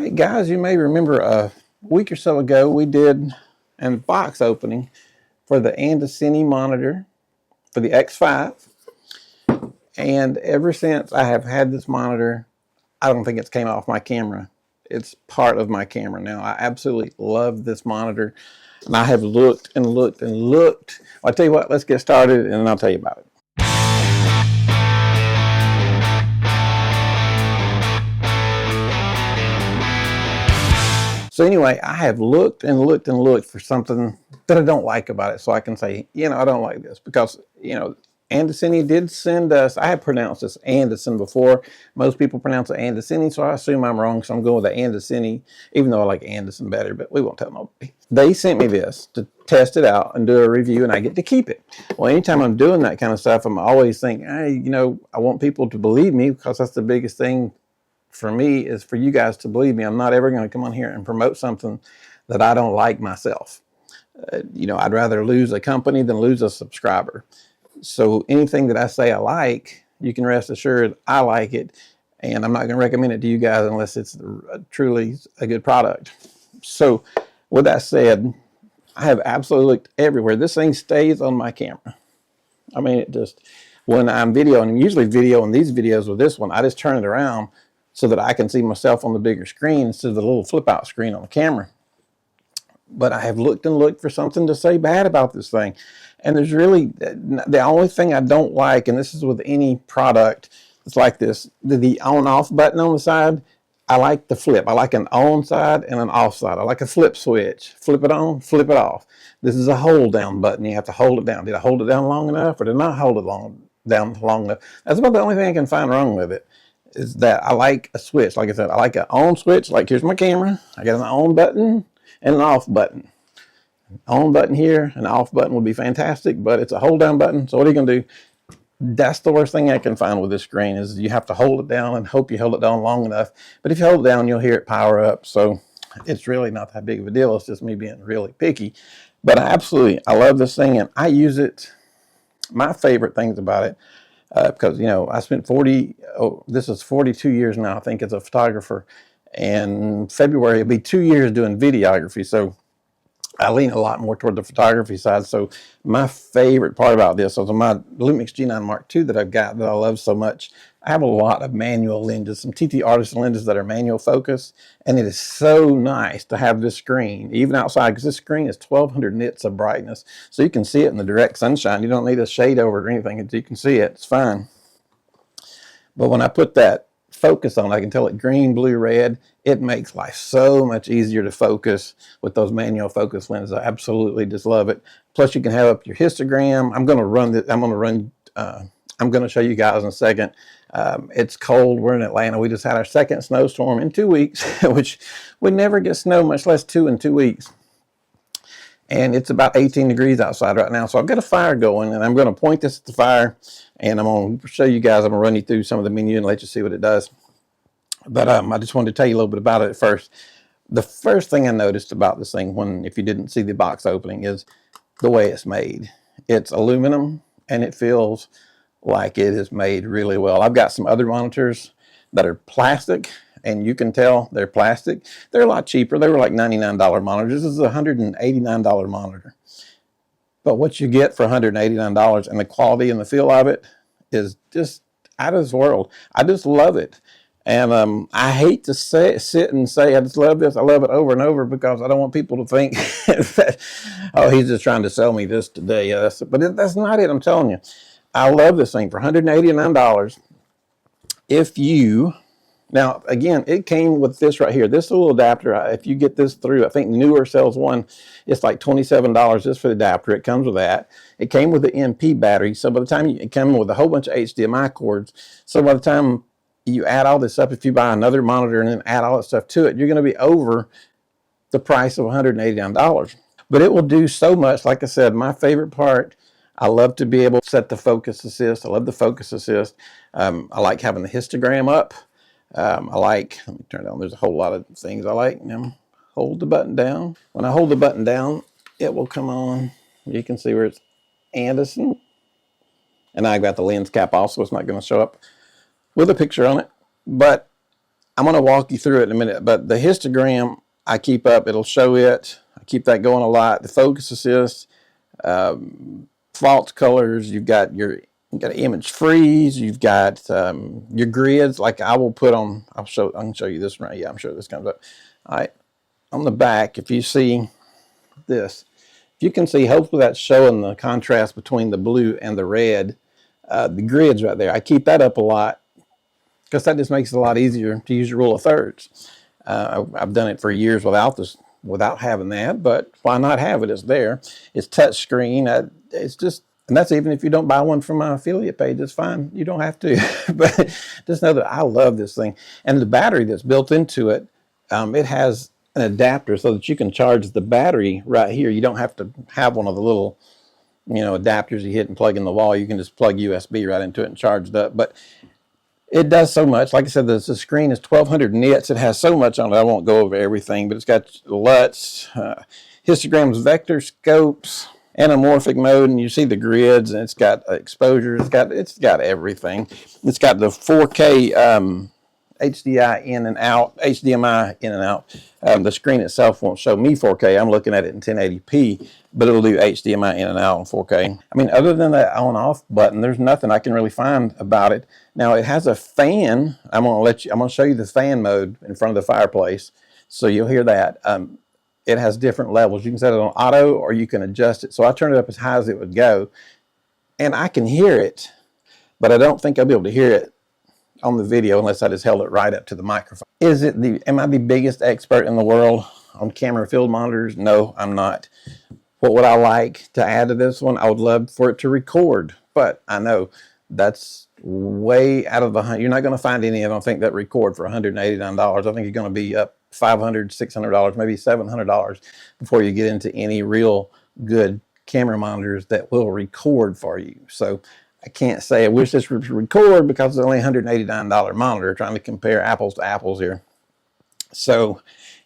Hey guys, you may remember a week or so ago we did a box opening for the Andycine monitor for the X5. And ever since I have had this monitor, I don't think it's came off my camera. It's part of my camera now. I absolutely love this monitor. And I have looked and looked and looked. I'll tell you what, let's get started and I'll tell you about it. So anyway, I have looked and looked and looked for something that I don't like about it. So I can say, I don't like this because, Andycine did send us, I have pronounced this Andycine before. Most people pronounce it Andycine, so I assume I'm wrong. So I'm going with the Andycine, even though I like Andycine better, but we won't tell nobody. They sent me this to test it out and do a review, and I get to keep it. Well, anytime I'm doing that kind of stuff, I'm always thinking, hey, I want people to believe me because that's the biggest thing for me is for you guys to believe me. I'm not ever going to come on here and promote something that I don't like myself. I'd rather lose a company than lose a subscriber. So anything that I say I like, you can rest assured I like it, and I'm not going to recommend it to you guys unless it's truly a good product. So with that said, I have absolutely looked everywhere. This thing stays on my camera. I mean, it just, when I'm videoing, I'm usually videoing these videos with this one, I just turn it around so that I can see myself on the bigger screen instead of the little flip out screen on the camera. But I have looked and looked for something to say bad about this thing. And there's really, the only thing I don't like, and this is with any product that's like this, the on-off button on the side, I like the flip. I like an on side and an off side. I like a flip switch. Flip it on, flip it off. This is a hold down button. You have to hold it down. Did I hold it down long enough or did I not hold it down long enough? That's about the only thing I can find wrong with it, is that I like a switch. Like I said, I like an on switch. Like here's my camera. I got an on button and an off button. On button here, an off button would be fantastic, but it's a hold down button. So what are you going to do? That's the worst thing I can find with this screen is you have to hold it down and hope you hold it down long enough. But if you hold it down, you'll hear it power up. So it's really not that big of a deal. It's just me being really picky. But I love this thing and I use it. My favorite things about it, because, I spent this is 42 years now, I think, as a photographer. And February, it'll be 2 years doing videography. So I lean a lot more toward the photography side. So my favorite part about this is my Lumix G9 Mark II that I've got that I love so much. I have a lot of manual lenses, some TT Artisan lenses that are manual focus. And it is so nice to have this screen, even outside, because this screen is 1200 nits of brightness. So you can see it in the direct sunshine. You don't need a shade over it or anything. You can see it. It's fine. But when I put that focus on, I can tell it green, blue, red. It makes life so much easier to focus with those manual focus lenses. I absolutely just love it. Plus, you can have up your histogram. I'm going to show you guys in a second. It's cold. We're in Atlanta. We just had our second snowstorm in 2 weeks, which we never get snow, much less 2 in 2 weeks. And it's about 18 degrees outside right now. So I've got a fire going, and I'm going to point this at the fire, and I'm going to show you guys. I'm going to run you through some of the menu and let you see what it does. But I just wanted to tell you a little bit about it first. The first thing I noticed about this thing, if you didn't see the box opening, is the way it's made. It's aluminum, and it feels like it is made really well. I've got some other monitors that are plastic, and you can tell they're plastic. They're a lot cheaper. They were like $99 monitors. This is a $189 monitor. But what you get for $189 and the quality and the feel of it is just out of this world. I just love it. And I hate to sit and say I just love this. I love it over and over because I don't want people to think that, oh, he's just trying to sell me this today. But that's not it. I'm telling you. I love this thing for $189. Now, again, it came with this right here. This little adapter, if you get this through, I think Newer sells one. It's like $27 just for the adapter. It comes with that. It came with the MP battery. So by the time it came with a whole bunch of HDMI cords. So by the time you add all this up, if you buy another monitor and then add all that stuff to it, you're going to be over the price of $189. But it will do so much. Like I said, my favorite part, I love to be able to set the focus assist. I love the focus assist. I like having the histogram up. Let me turn it on. There's a whole lot of things I like. Hold the button down. When I hold the button down, it will come on. You can see where it's Andycine. And I got the lens cap off, so it's not going to show up with a picture on it. But I'm going to walk you through it in a minute, but the histogram I keep up, it'll show it. I keep that going a lot. The focus assist, false colors, you've got image freeze, you've got your grids, like I will put on, I can show you this one right. Yeah, I'm sure this comes up. All right, on the back, if you see this, if you can see, hopefully that's showing the contrast between the blue and the red. The grids right there, I keep that up a lot because that just makes it a lot easier to use your rule of thirds. I've done it for years without having that, but why not have it? It's there. It's touch screen. It's just, and that's even if you don't buy one from my affiliate page, it's fine. You don't have to. But just know that I love this thing. And the battery that's built into it, it has an adapter so that you can charge the battery right here. You don't have to have one of the little, adapters you hit and plug in the wall. You can just plug USB right into it and charge it up. But it does so much. Like I said, the screen is 1200 nits. It has so much on it. I won't go over everything, but it's got LUTs, histograms, vector scopes, anamorphic mode, and you see the grids, and it's got exposure. It's got everything. It's got the 4K HDMI in and out. The screen itself won't show me 4K. I'm looking at it in 1080p, but it'll do HDMI in and out on 4K. I mean, other than that on-off button, there's nothing I can really find about it. Now it has a fan. I'm gonna show you the fan mode in front of the fireplace, so you'll hear that. It has different levels. You can set it on auto, or you can adjust it. So I turned it up as high as it would go, and I can hear it, but I don't think I'll be able to hear it on the video unless I just held it right up to the microphone. Am I the biggest expert in the world on camera field monitors? No, I'm not. What would I like to add to this one? I would love for it to record, but I know that's way out of the hunt. You're not going to find any, I don't think, that record for $189. I think you're going to be up $500, $600, maybe $700 before you get into any real good camera monitors that will record for you. So I can't say I wish this would record because it's only a $189 monitor, trying to compare apples to apples here. So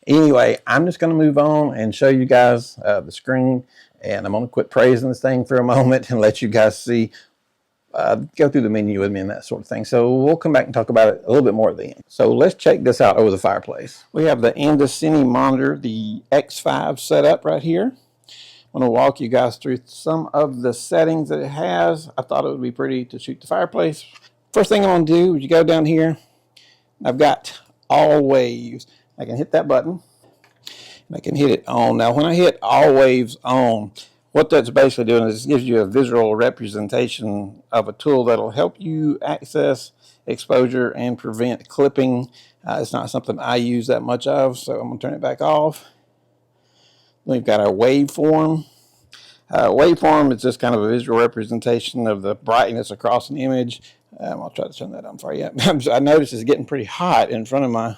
anyway, I'm just going to move on and show you guys the screen, and I'm going to quit praising this thing for a moment and let you guys see, go through the menu with me and that sort of thing. So we'll come back and talk about it a little bit more at the end. So let's check this out over the fireplace. We have the Andycine monitor, the X5 set up right here. I'm going to walk you guys through some of the settings that it has. I thought it would be pretty to shoot the fireplace. First thing I'm going to do is you go down here. I've got all waves. I can hit that button, and I can hit it on. Now, when I hit all waves on, what that's basically doing is it gives you a visual representation of a tool that'll help you access exposure and prevent clipping. It's not something I use that much of, so I'm going to turn it back off. We've got our waveform. Waveform is just kind of a visual representation of the brightness across an image. I'll try to turn that on for you. I noticed it's getting pretty hot in front of my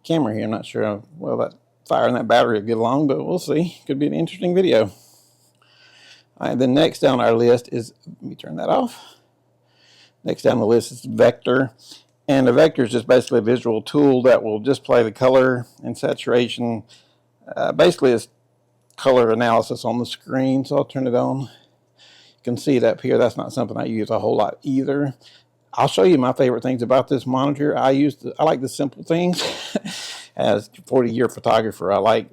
camera here. I'm not sure how well that fire and that battery will get along, but we'll see. Could be an interesting video. All right, then next down our list is, let me turn that off. Next down the list is vector. And the vector is just basically a visual tool that will display the color and saturation. Basically, it's color analysis on the screen, so I'll turn it on. You can see it up here. That's not something I use a whole lot either. I'll show you my favorite things about this monitor. I like the simple things. As a 40-year photographer, I'm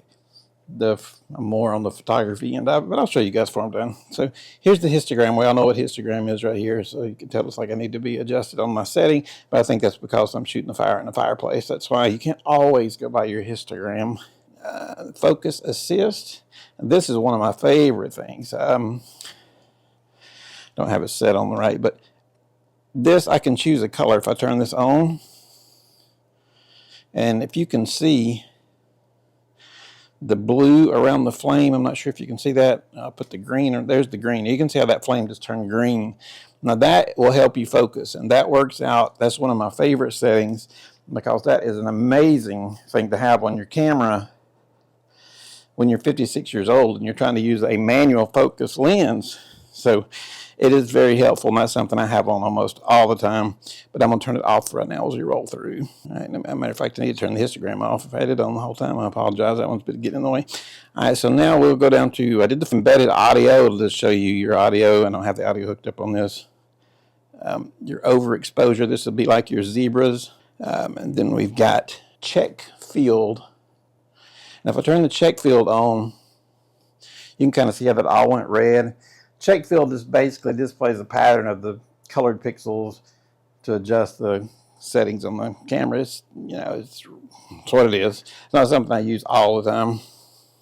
more on the photography end of it, but I'll show you guys before I'm done. So here's the histogram. We all know what histogram is right here, so you can tell it's like I need to be adjusted on my setting, but I think that's because I'm shooting the fire in the fireplace. That's why you can't always go by your histogram. Focus assist. And this is one of my favorite things. Don't have it set on the right, but this, I can choose a color if I turn this on. And if you can see the blue around the flame, I'm not sure if you can see that. I'll put the green, or there's the green. You can see how that flame just turned green. Now that will help you focus, and that works out. That's one of my favorite settings because that is an amazing thing to have on your camera when you're 56 years old and you're trying to use a manual focus lens. So it is very helpful, and that's something I have on almost all the time. But I'm going to turn it off right now as we roll through. All right, as a matter of fact, I need to turn the histogram off. If I had it on the whole time, I apologize. That one's been getting in the way. All right, so now we'll go down to, I did the embedded audio. It'll just show you your audio. I don't have the audio hooked up on this. Your overexposure, this will be like your zebras. And then we've got check field. And if I turn the check field on, you can kind of see how that all went red. Check field just basically displays a pattern of the colored pixels to adjust the settings on the camera. It's, you know, it's what it is. It's not something I use all the time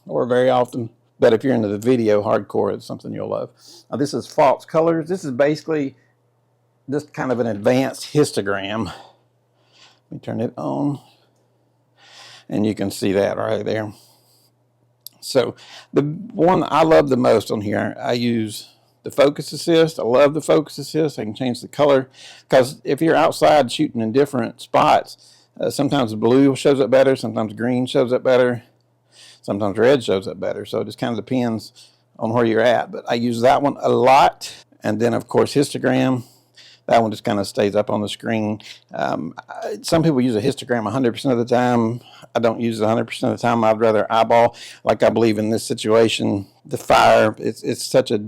or very often. But if you're into the video hardcore, it's something you'll love. Now this is false colors. This is basically just kind of an advanced histogram. Let me turn it on. And you can see that right there. So the one I love the most on here, I use the focus assist. I love the focus assist. I can change the color because if you're outside shooting in different spots, sometimes blue shows up better, sometimes green shows up better, sometimes red shows up better. So it just kind of depends on where you're at. But I use that one a lot. And then, of course, histogram. That one just kind of stays up on the screen. Some people use a histogram 100% of the time. I don't use it 100% of the time. I'd rather eyeball. Like I believe in this situation, the fire, it's such a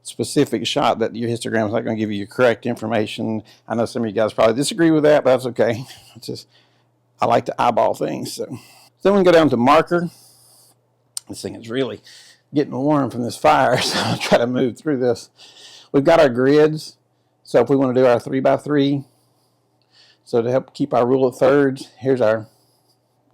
specific shot that your histogram is not going to give you correct information. I know some of you guys probably disagree with that, but that's okay. It's just, I like to eyeball things. So then we can go down to marker. This thing is really getting warm from this fire, so I'll try to move through this. We've got our grids. So if we want to do our 3x3, so to help keep our rule of thirds, here's our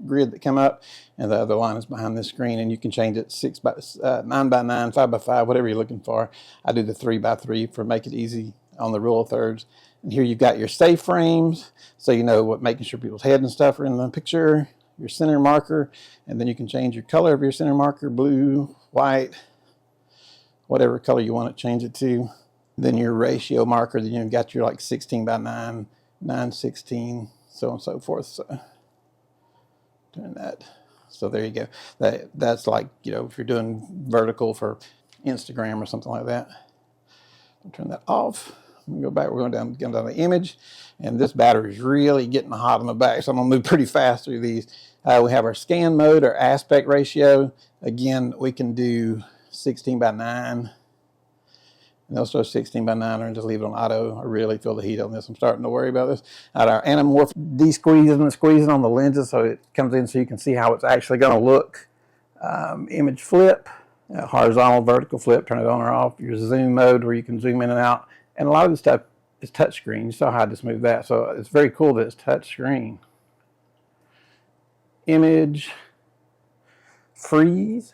grid that come up, and the other line is behind this screen, and you can change it 9x9, 5x5, whatever you're looking for. I do the 3x3 for make it easy on the rule of thirds. And here you've got your save frames, so you know what, making sure people's head and stuff are in the picture, your center marker, and then you can change your color of your center marker, blue, white, whatever color you want to change it to. Then your ratio marker, then you've got your like 16x9, 9/16, so on and so forth. So turn that. So there you go. That's like, you know, if you're doing vertical for Instagram or something like that. I'll turn that off. Go back. We're going down the image, and this battery is really getting hot on the back, so I'm gonna move pretty fast through these. We have our scan mode, our aspect ratio. Again, we can do 16x9. And they'll start 16x9 and just leave it on auto. I really feel the heat on this. I'm starting to worry about this. Our anamorph de-squeezing and squeezing on the lenses so it comes in so you can see how it's actually going to look. Image flip, horizontal, vertical flip, turn it on or off. Your zoom mode where you can zoom in and out. And a lot of this stuff is touch screen. You saw how I just moved that. So it's very cool that it's touch screen. Image, freeze.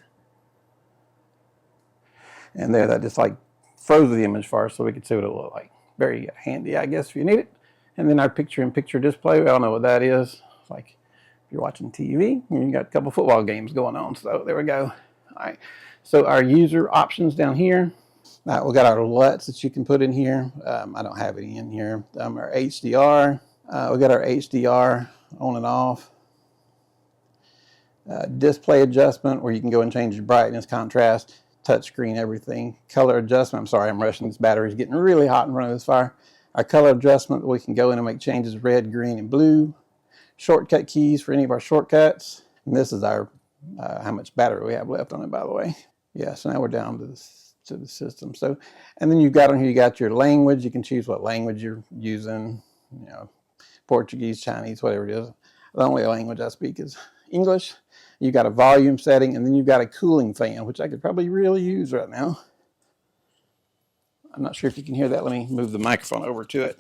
And there, that just like froze the image for us so we could see what it looked like. Very handy, I guess, if you need it. And then our picture-in-picture display, we all know what that is. It's like if you're watching TV, and you got a couple football games going on. So there we go. All right. So our user options down here. Now we got our LUTs that you can put in here. I don't have any in here. Our HDR. We got our HDR on and off. Display adjustment, where you can go and change your brightness, contrast, touchscreen, everything. Color adjustment. I'm sorry, I'm rushing. This battery's getting really hot in front of this fire. Our color adjustment, we can go in and make changes red, green, and blue. Shortcut keys for any of our shortcuts. And this is our how much battery we have left on it, by the way. Yeah, so now we're down to the system. So, and then you've got on here, you got your language. You can choose what language you're using. You know, Portuguese, Chinese, whatever it is. The only language I speak is English. You've got a volume setting, and then you've got a cooling fan, which I could probably really use right now. I'm not sure if you can hear that. Let me move the microphone over to it.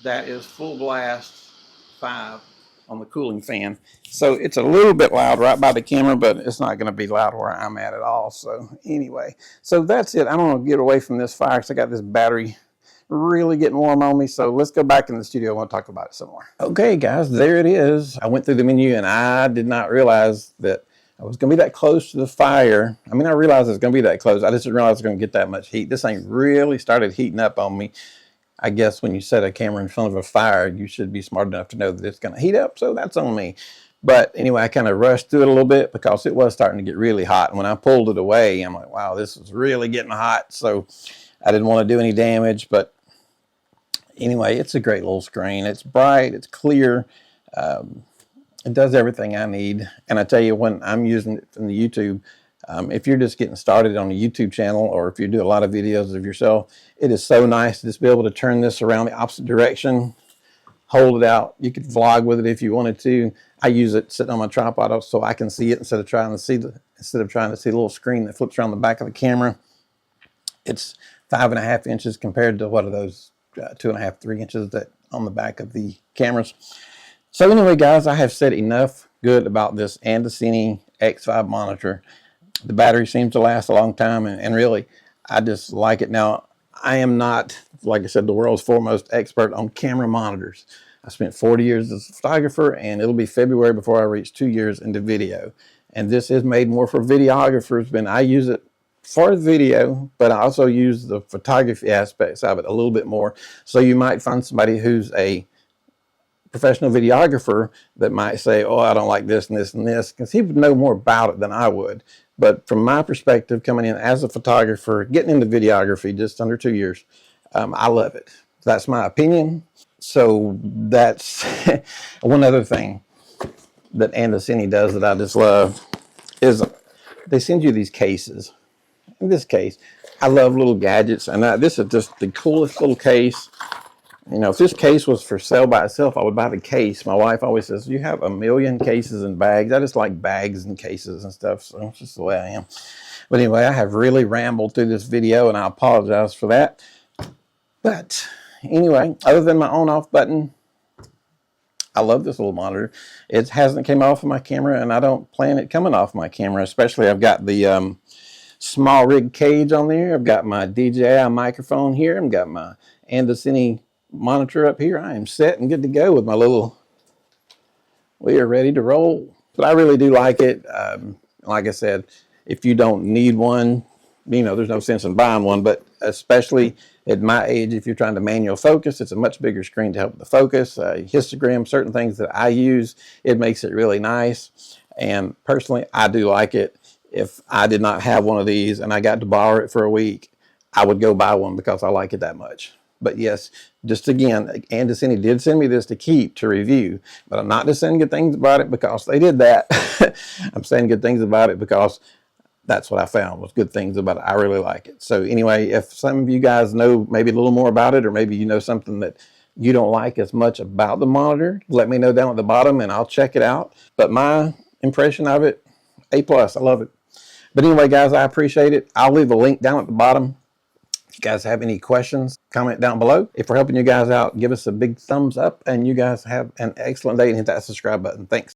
That is full blast 5 on the cooling fan. So it's a little bit loud right by the camera, but it's not going to be loud where I'm at all. So anyway, so that's it. I'm going to get away from this fire because I got this battery really getting warm on me. So let's go back in the studio. I want to talk about it some more. Okay, guys, there it is. I went through the menu and I did not realize that I was going to be that close to the fire. I mean, I realized it's going to be that close. I just didn't realize it's going to get that much heat. This thing really started heating up on me. I guess when you set a camera in front of a fire, you should be smart enough to know that it's going to heat up. So that's on me. But anyway, I kind of rushed through it a little bit because it was starting to get really hot. And when I pulled it away, I'm like, wow, this is really getting hot. So I didn't want to do any damage. But anyway, it's a great little screen. It's bright. It's clear. It does everything I need. And I tell you, when I'm using it from the YouTube, If you're just getting started on a YouTube channel, or if you do a lot of videos of yourself, it is so nice to just be able to turn this around the opposite direction, hold it out. You could vlog with it if you wanted to. I use it sitting on my tripod so I can see it instead of trying to see the little screen that flips around the back of the camera. It's 5.5 inches compared to what are those 2.5, 3 inches that on the back of the cameras. So anyway, guys, I have said enough good about this Andycine X5 monitor. The battery seems to last a long time, and really, I just like it. Now, I am not, like I said, the world's foremost expert on camera monitors. I spent 40 years as a photographer, and it'll be February before I reach 2 years into video. And this is made more for videographers, but I use it for video, but I also use the photography aspects of it a little bit more. So you might find somebody who's a professional videographer that might say, oh, I don't like this and this and this, because he would know more about it than I would. But from my perspective, coming in as a photographer, getting into videography just under 2 years, I love it. That's my opinion. So that's one other thing that Andycine does that I just love is they send you these cases. In this case, I love little gadgets, and this is just the coolest little case. You know, if this case was for sale by itself, I would buy the case. My wife always says, you have a million cases and bags. I just like bags and cases and stuff, so it's just the way I am. But anyway, I have really rambled through this video, and I apologize for that. But anyway, other than my on-off button, I love this little monitor. It hasn't came off of my camera, and I don't plan it coming off my camera, especially I've got the small rig cage on there. I've got my DJI microphone here. I've got my Andycine monitor up here. I am set and good to go with my little, we are ready to roll. But I really do like it. Like I said, if you don't need one, you know, there's no sense in buying one, but especially at my age, if you're trying to manual focus, it's a much bigger screen to help with the focus. Histogram, certain things that I use, it makes it really nice. And personally, I do like it. If I did not have one of these and I got to borrow it for a week, I would go buy one because I like it that much. But yes, just again, Andycine did send me this to keep, to review. But I'm not just saying good things about it because they did that. I'm saying good things about it because that's what I found was good things about it. I really like it. So anyway, if some of you guys know maybe a little more about it, or maybe you know something that you don't like as much about the monitor, let me know down at the bottom and I'll check it out. But my impression of it, A+. I love it. But anyway, guys, I appreciate it. I'll leave a link down at the bottom. If you guys have any questions, comment down below. If we're helping you guys out, give us a big thumbs up, and you guys have an excellent day and hit that subscribe button. Thanks.